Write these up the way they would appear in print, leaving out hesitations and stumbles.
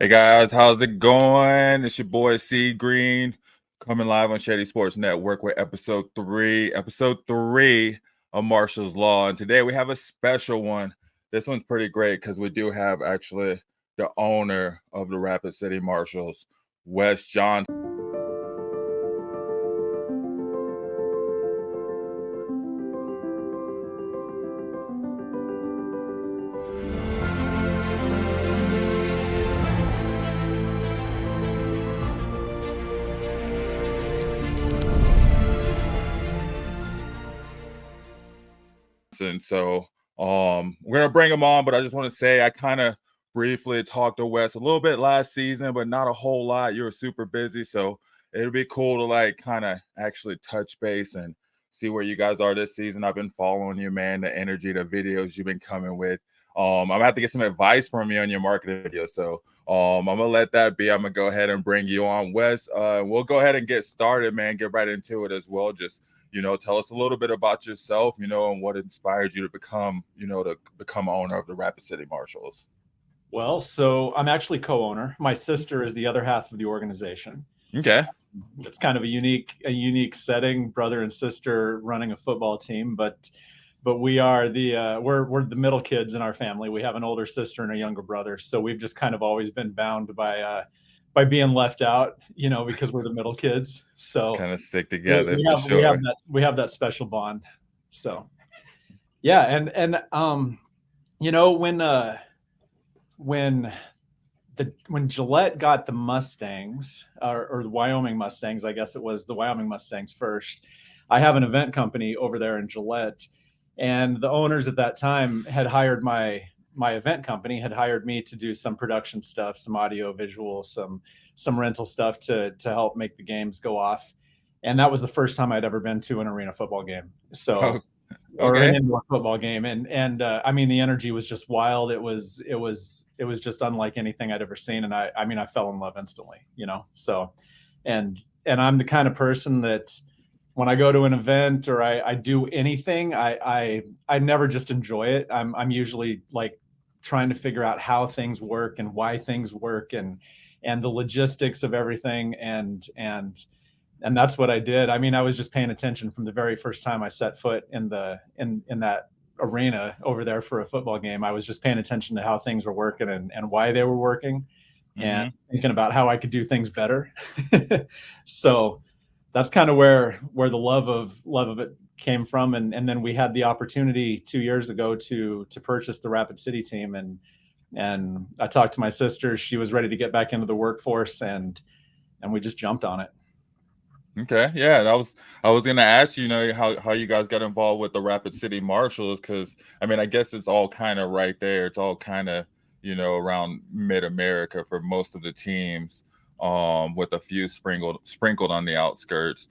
Hey guys, how's it going? It's your boy C Green coming live on Shady Sports Network with episode three of Marshall's Law. And today we have a special one. This one's pretty great because we do have actually the owner of the Rapid City Marshals, Wes Johnson. And so we're gonna bring him on, but I just want to say I kind of briefly talked to Wes a little bit last season, but not a whole lot. You were super busy, so it'd be cool to like kind of actually touch base and see where you guys are this season. I've been following you, man, the energy, the videos you've been coming with. I'm gonna have to get some advice from you on your marketing video. So I'm gonna let that be. I'm gonna go ahead and bring you on, Wes. We'll go ahead and get started, man. Get right into it as well. Just tell us a little bit about yourself, and what inspired you to become owner of the Rapid City Marshals. Well, so I'm actually co-owner. My sister is the other half of the organization. Okay. It's kind of a unique setting, brother and sister running a football team, but we are we're the middle kids in our family. We have an older sister and a younger brother, so we've just kind of always been bound by being left out, because we're the middle kids. So kind of stick together. We have that special bond. So yeah, and when Gillette got the Mustangs or the Wyoming Mustangs, I guess it was the Wyoming Mustangs first. I have an event company over there in Gillette, and the owners at that time had hired my event company, had hired me to do some production stuff, some audio, visual, some rental stuff to help make the games go off. And that was the first time I'd ever been to an arena football game. So, or an indoor football game. And I mean, the energy was just wild. It was just unlike anything I'd ever seen. And I fell in love instantly, so, and I'm the kind of person that when I go to an event or I do anything, I never just enjoy it. I'm usually like trying to figure out how things work and why things work and the logistics of everything. And that's what I did. I mean, I was just paying attention from the very first time I set foot in that arena over there for a football game. I was just paying attention to how things were working and why they were working, and thinking about how I could do things better. So that's kind of where the love of it came from. And then we had the opportunity 2 years ago to purchase the Rapid City team. And I talked to my sister. She was ready to get back into the workforce, and we just jumped on it. Okay. Yeah. I was going to ask how you guys got involved with the Rapid City Marshals, because I mean, I guess it's all kind of right there. It's all kind of, around mid-America for most of the teams, with a few sprinkled on the outskirts.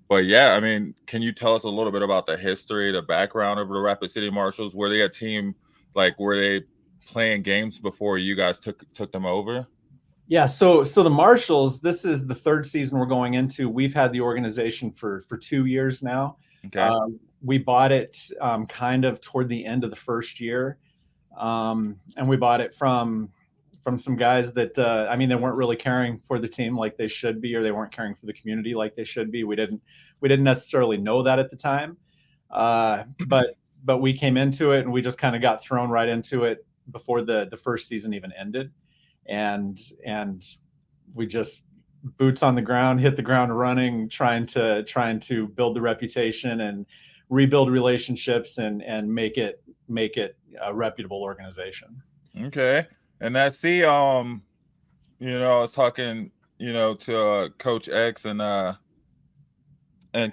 But yeah, I mean, can you tell us a little bit about the history, the background of the Rapid City Marshals? Were they a team, like, were they playing games before you guys took them over? Yeah, so the Marshals, this is the third season we're going into. We've had the organization for 2 years now. Okay. We bought it kind of toward the end of the first year, and we bought it from some guys that they weren't really caring for the team like they should be, or they weren't caring for the community like they should be. We didn't necessarily know that at the time, but we came into it and we just kind of got thrown right into it before the first season even ended. And we just boots on the ground, hit the ground running, trying to build the reputation and rebuild relationships and make it a reputable organization. Okay. And I see, I was talking, to Coach X and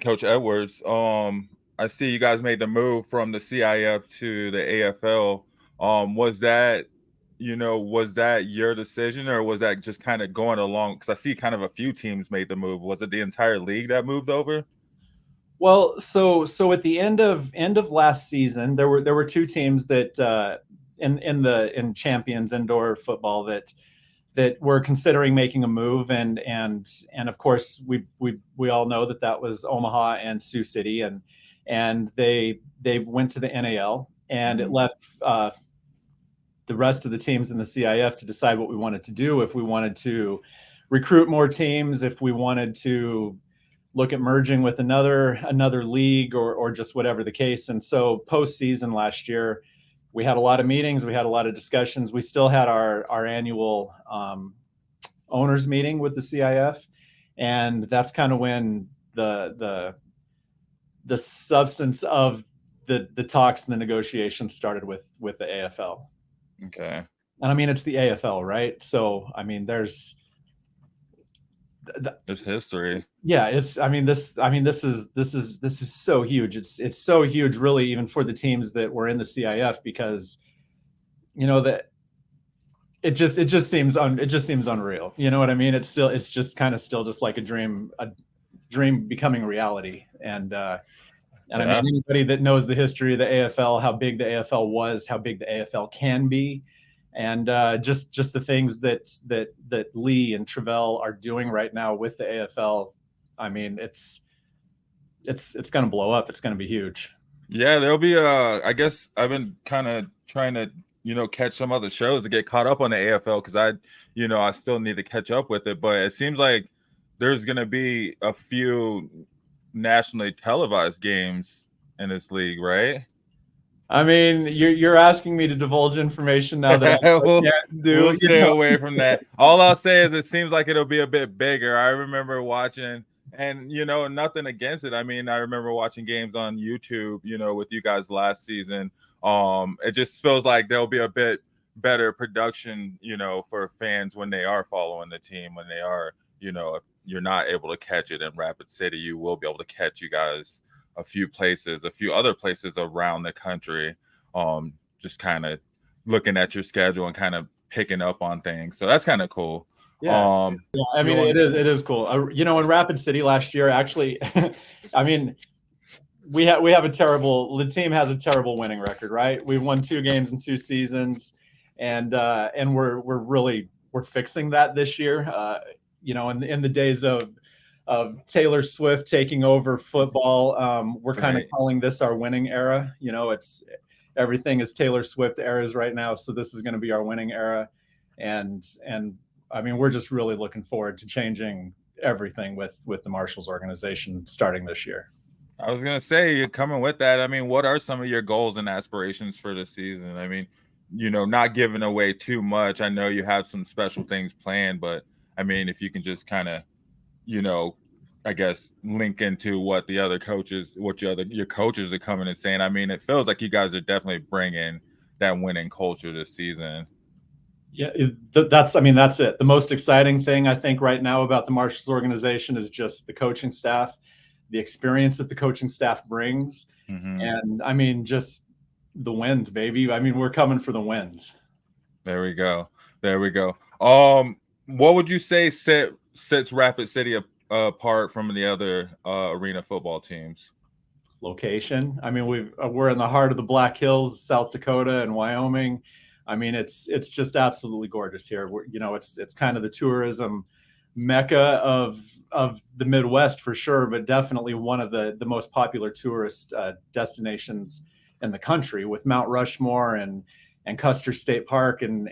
Coach Edwards. I see you guys made the move from the CIF to the AFL. Was that, was that your decision, or was that just kind of going along? Because I see kind of a few teams made the move. Was it the entire league that moved over? Well, so at the end of last season, there were two teams that in Champions Indoor Football that were considering making a move, and of course we all know that was Omaha and Sioux City, and they went to the NAL, and it left the rest of the teams in the CIF to decide what we wanted to do, if we wanted to recruit more teams, if we wanted to look at merging with another league, or just whatever the case. And so postseason last year, we had a lot of meetings, we had a lot of discussions. We still had our annual owners meeting with the CIF, and that's kind of when the substance of the talks and the negotiations started with the AFL. Okay. And I mean, it's the AFL, right? So I mean, there's history. Yeah, this is so huge. It's so huge, really, even for the teams that were in the CIF, because that it just seems unreal. You know what I mean? It's just kind of still just like a dream becoming reality. And I mean, anybody that knows the history of the AFL, how big the AFL was, how big the AFL can be, and just the things that Lee and Travell are doing right now with the AFL. I mean, it's going to blow up. It's going to be huge. Yeah, there'll be I guess I've been kind of trying to catch some other shows to get caught up on the AFL, because I still need to catch up with it. But it seems like there's going to be a few nationally televised games in this league, right? I mean, you're asking me to divulge information now that I can't do. We'll stay away from that. All I'll say is it seems like it'll be a bit bigger. I remember watching, and nothing against it. I mean, I remember watching games on YouTube, with you guys last season. It just feels like there'll be a bit better production, for fans when they are following the team, when they are, if you're not able to catch it in Rapid City, you will be able to catch you guys a few other places around the country, just kind of looking at your schedule and kind of picking up on things. So that's kind of cool. Yeah. I mean, it is cool. In Rapid City last year, actually, I mean, the team has a terrible winning record, right? We've won 2 games in 2 seasons, and we're fixing that this year. In the days of Taylor Swift taking over football, we're kind of calling this our winning era. It's everything is Taylor Swift eras right now, so this is going to be our winning era, and I mean, we're just really looking forward to changing everything with the Marshals organization starting this year. I was gonna say, you're coming with that. I mean, what are some of your goals and aspirations for the season? I mean, not giving away too much. I know you have some special things planned, but I mean, if you can just kind of I guess link into what the other coaches, your coaches are coming and saying. I mean, it feels like you guys are definitely bringing that winning culture this season. Yeah, that's it. The most exciting thing I think right now about the Marshals organization is just the coaching staff, the experience that the coaching staff brings, and I mean, just the wins, baby. I mean, we're coming for the wins. There we go. What would you say sets Rapid City apart from the other arena football teams? Location. I mean, we're in the heart of the Black Hills, South Dakota and Wyoming. I mean, it's just absolutely gorgeous here. It's kind of the tourism mecca of the Midwest for sure, but definitely one of the most popular tourist destinations in the country, with Mount Rushmore and Custer State Park, and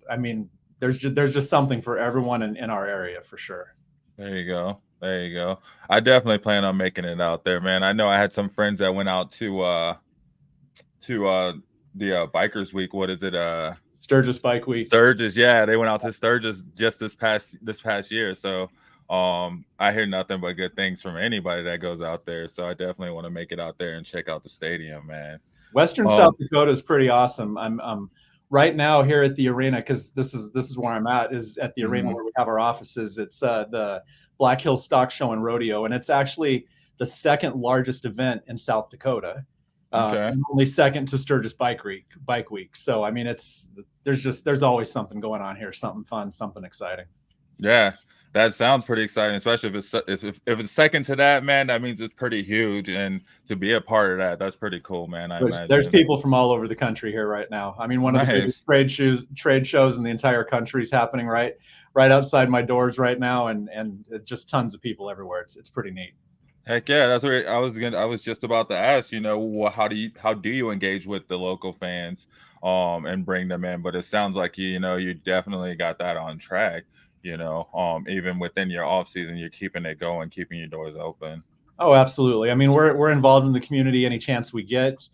I mean, there's just something for everyone in our area for sure. There you go. I definitely plan on making it out there, man. I know I had some friends that went out to the Bikers Week. What is it? Sturgis Bike Week. Sturgis, yeah, they went out to Sturgis just this past year. So I hear nothing but good things from anybody that goes out there. So I definitely want to make it out there and check out the stadium, man. Western South Dakota is pretty awesome. I'm right now here at the arena, because this is where I'm at, is at the arena where we have our offices. It's the Black Hills Stock Show and Rodeo, and it's actually the second largest event in South Dakota. Only second to Sturgis Bike Week. So I mean, it's there's always something going on here, something fun, something exciting. Yeah, that sounds pretty exciting, especially if it's second to that, man. That means it's pretty huge, and to be a part of that, that's pretty cool, man. I There's imagine. people from all over the country here right now. I mean, one of the Nice. biggest trade shows in the entire country is happening right outside my doors right now, and just tons of people everywhere. It's pretty neat. Heck yeah, that's where I was just about to ask, how do you engage with the local fans and bring them in? But it sounds like you definitely got that on track, even within your off season, you're keeping it going, keeping your doors open. Oh, absolutely. I mean, we're involved in the community any chance we get.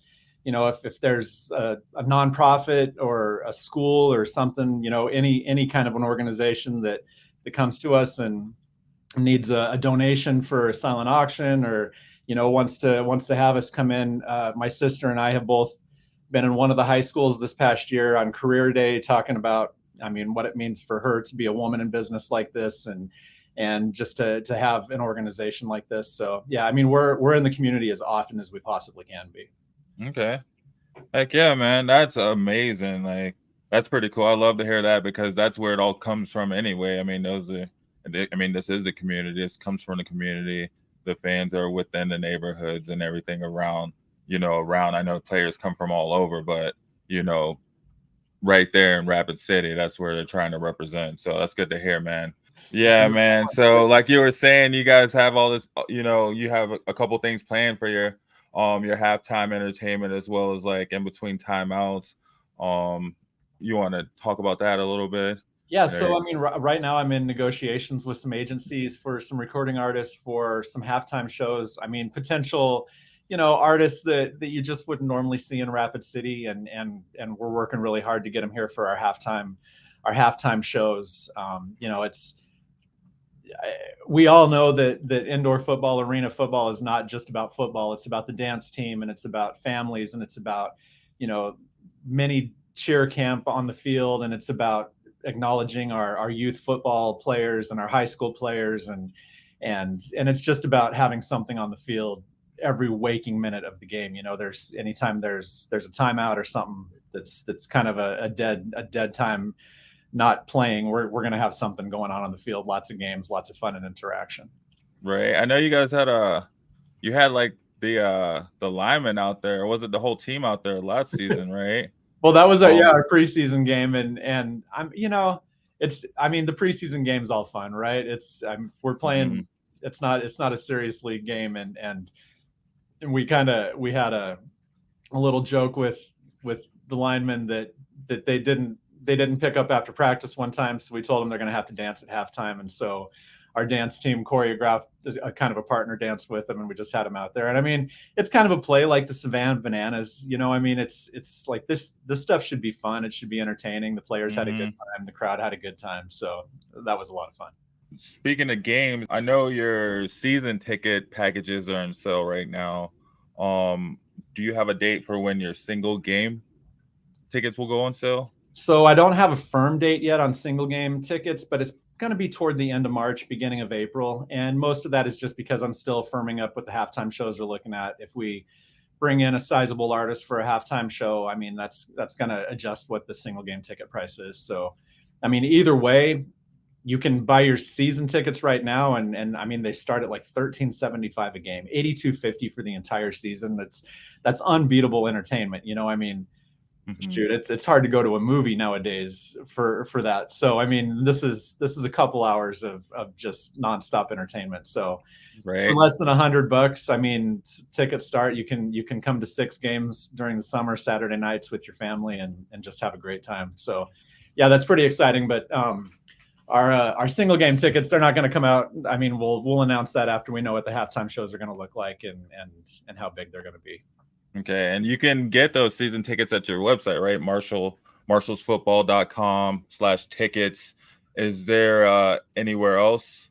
If there's a nonprofit or a school or something, any kind of an organization that comes to us and needs a donation for a silent auction, or wants to have us come in. My sister and I have both been in one of the high schools this past year on career day, talking about, I mean, what it means for her to be a woman in business like this, and just to have an organization like this. So yeah, I mean, we're in the community as often as we possibly can be. Okay. Heck yeah, man. That's amazing. Like, that's pretty cool. I love to hear that because that's where it all comes from anyway. I mean, this is the community. This comes from the community. The fans are within the neighborhoods and everything around. I know players come from all over, but, you know, right there in Rapid City, that's where they're trying to represent. So that's good to hear, man. Yeah, man. So like you were saying, you guys have all this, you have a couple things planned for your halftime entertainment as well as like in between timeouts. You want to talk about that a little bit? Yeah, You know, so I mean, right now I'm in negotiations with some agencies for some recording artists for some halftime shows. I mean, potential, artists that you just wouldn't normally see in Rapid City, and we're working really hard to get them here for our halftime shows. We all know that indoor football, arena football is not just about football. It's about the dance team, and it's about families, and it's about, mini cheer camp on the field, and it's about acknowledging our youth football players and our high school players, and it's just about having something on the field every waking minute of the game. There's anytime there's a timeout or something that's kind of a dead time not playing, we're going to have something going on the field. Lots of games, lots of fun and interaction. right. I know you guys had like the linemen out there. Was it the whole team out there last season, right? Well, that was our preseason game, and I'm I mean, the preseason game's all fun, right? We're playing. Mm-hmm. It's not a serious league game, and we had a little joke with the linemen that they didn't pick up after practice one time, so we told them they're going to have to dance at halftime, and so our dance team choreographed a kind of a partner dance with them, and we just had them out there. And I mean, it's kind of a play like the Savannah Bananas, I mean, it's like this stuff should be fun. It should be entertaining. The players had a good time. The crowd had a good time. So that was a lot of fun. Speaking of games, I know your season ticket packages are on sale right now. Do you have a date for when your single game tickets will go on sale? So I don't have a firm date yet on single game tickets, but it's going to be toward the end of March, beginning of April. And most of that is just because I'm still firming up what the halftime shows we're looking at. If we bring in a sizable artist for a halftime show, I mean, that's going to adjust what the single game ticket price is. So, I mean, either way, you can buy your season tickets right now. And I mean, they start at like $13.75 a game, $82.50 for the entire season. That's unbeatable entertainment. I mean, shoot, it's hard to go to a movie nowadays for that. So I mean, this is a couple hours of just nonstop entertainment. So right. For less than $100, I mean, tickets start. You can come to 6 games during the summer, Saturday nights with your family, and just have a great time. So yeah, that's pretty exciting. But our single game tickets, they're not going to come out. I mean, we'll announce that after we know what the halftime shows are going to look like and how big they're going to be. Okay, and you can get those season tickets at your website, right? Marshallsfootball.com/tickets. Is there anywhere else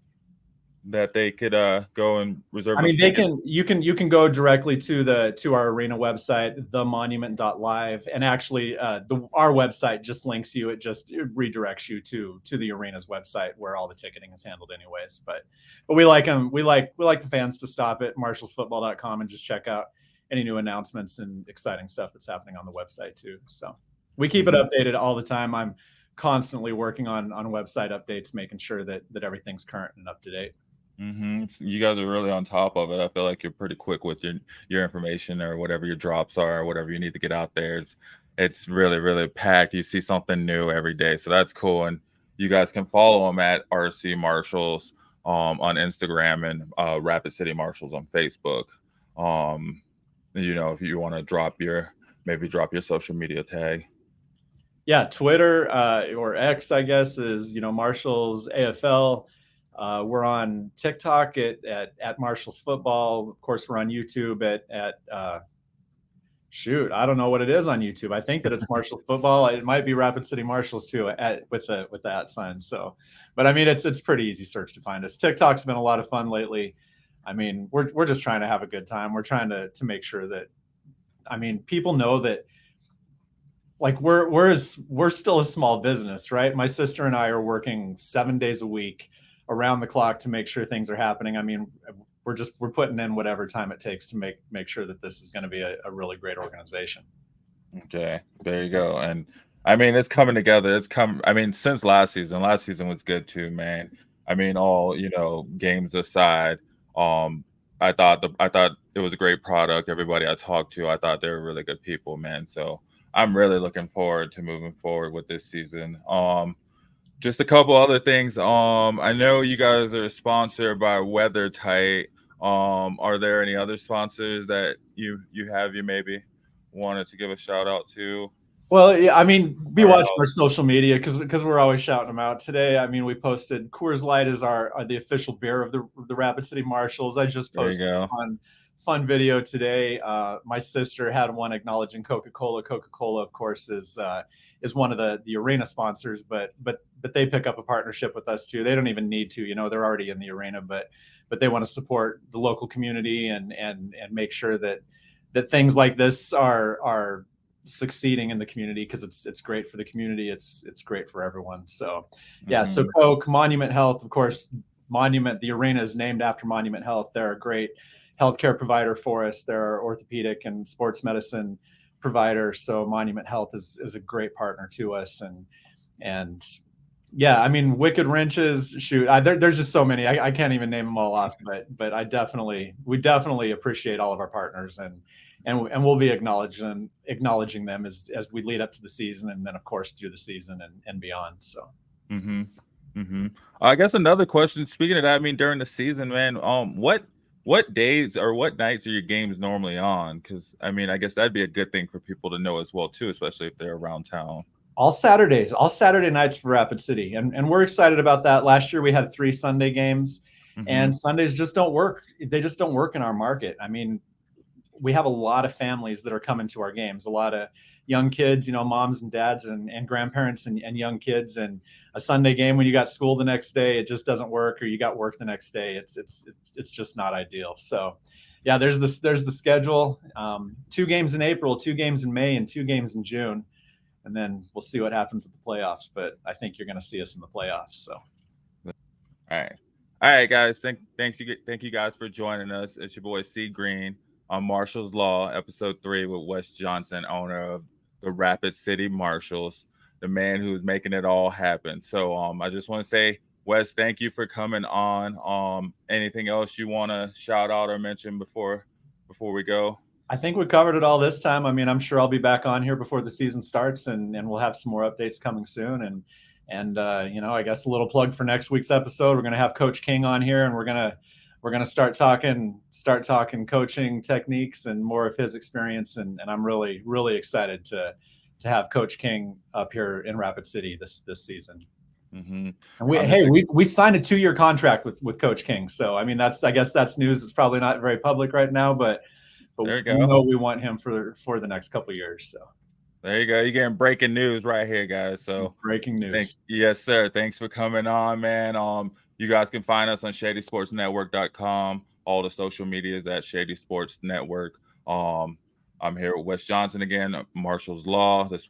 that they could go and reserve? I mean, you can go directly to our arena website, themonument.live, and actually our website just links you. It redirects you to the arena's website where all the ticketing is handled anyways. But we like them. We like the fans to stop at marshallsfootball.com and just check out any new announcements and exciting stuff that's happening on the website too. So we keep it updated all the time. I'm constantly working on website updates, making sure that everything's current and up to date. You guys are really on top of it. I feel like you're pretty quick with your information or whatever your drops are, or whatever you need to get out there. It's really, really packed. You see something new every day, so that's cool. And you guys can follow them at RC Marshals on Instagram and Rapid City Marshals on Facebook. If you want to drop your social media tag. Yeah, Twitter or X, I guess, is Marshals AFL. We're on TikTok at Marshals Football. Of course, we're on YouTube at shoot, I don't know what it is on YouTube. I think that it's Marshals Football. It might be Rapid City Marshals too with the @ sign. So, but I mean, it's pretty easy search to find us. TikTok's been a lot of fun lately. I mean, we're just trying to have a good time. We're trying to make sure that, I mean, people know that, like, we're still a small business, right? My sister and I are working 7 days a week around the clock to make sure things are happening. I mean, we're putting in whatever time it takes to make sure that this is going to be a really great organization. Okay, there you go. And I mean, it's coming together. I mean, since last season was good too, man. I mean, all, games aside, I thought it was a great product. Everybody I talked to, I thought they were really good people, man. So I'm really looking forward to moving forward with this season. Just a couple other things. I know you guys are sponsored by WeatherTight. Are there any other sponsors that you maybe wanted to give a shout out to? Well, yeah, I mean, be Or watching our social media because we're always shouting them out. Today, I mean, we posted Coors Light is the official beer of the Rapid City Marshals. I just there you posted go. a fun video today. My sister had one acknowledging Coca-Cola. Coca-Cola, of course, is one of the arena sponsors, but they pick up a partnership with us too. They don't even need to, they're already in the arena, but they want to support the local community and make sure that things like this are succeeding in the community, because it's great for the community. It's great for everyone. So yeah. So Coke, Monument Health, of course. The arena is named after Monument Health. They're a great healthcare provider for us. They're our orthopedic and sports medicine provider. So Monument Health is a great partner to us. And yeah, I mean, Wicked Wrenches, shoot, there's just so many. I can't even name them all off, but we definitely appreciate all of our partners, and we'll be acknowledging them as we lead up to the season, and then of course through the season and beyond. So. I guess another question. Speaking of that, I mean, during the season, man, what days or what nights are your games normally on? Because I mean, I guess that'd be a good thing for people to know as well too, especially if they're around town. All Saturday nights for Rapid City, and we're excited about that. Last year we had 3 Sunday games, and Sundays just don't work. They just don't work in our market. I mean, we have a lot of families that are coming to our games, a lot of young kids, moms and dads and grandparents and young kids. And a Sunday game when you got school the next day, it just doesn't work, or you got work the next day. It's just not ideal. So yeah, there's the schedule. 2 games in April, 2 games in May, and 2 games in June. And then we'll see what happens with the playoffs. But I think you're going to see us in the playoffs. So. All right, guys. Thank you guys for joining us. It's your boy C Green on Marshals Law, episode 3 with Wes Johnson, owner of the Rapid City Marshals, the man who's making it all happen. So I just want to say, Wes, thank you for coming on. Anything else you want to shout out or mention before we go? I think we covered it all this time. I mean, I'm sure I'll be back on here before the season starts, and we'll have some more updates coming soon. And I guess a little plug for next week's episode. We're going to have Coach King on here, and we're going to start talking coaching techniques and more of his experience. And I'm really, really excited to have Coach King up here in Rapid City this season. And we signed a 2-year contract with Coach King. So I mean, I guess that's news. It's probably not very public right now, but we know we want him for the next couple of years. So there you go. You're getting breaking news right here, guys. So breaking news. Yes, sir. Thanks for coming on, man. You guys can find us on ShadySportsNetwork.com. All the social medias at Shady Sports Network. I'm here with Wes Johnson again, Marshals Law. This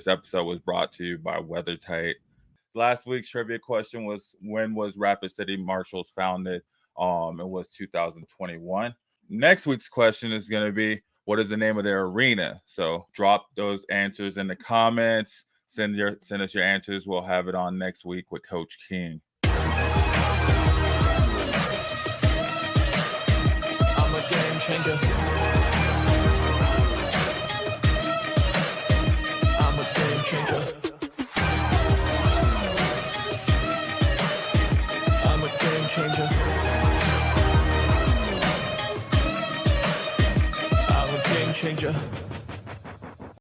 episode was brought to you by WeatherTight. Last week's trivia question was, when was Rapid City Marshals founded? It was 2021. Next week's question is going to be, what is the name of their arena? So drop those answers in the comments. Send us your answers. We'll have it on next week with Coach King. I'm a game changer. I'm a game changer. I'm a game changer. I'm a game changer.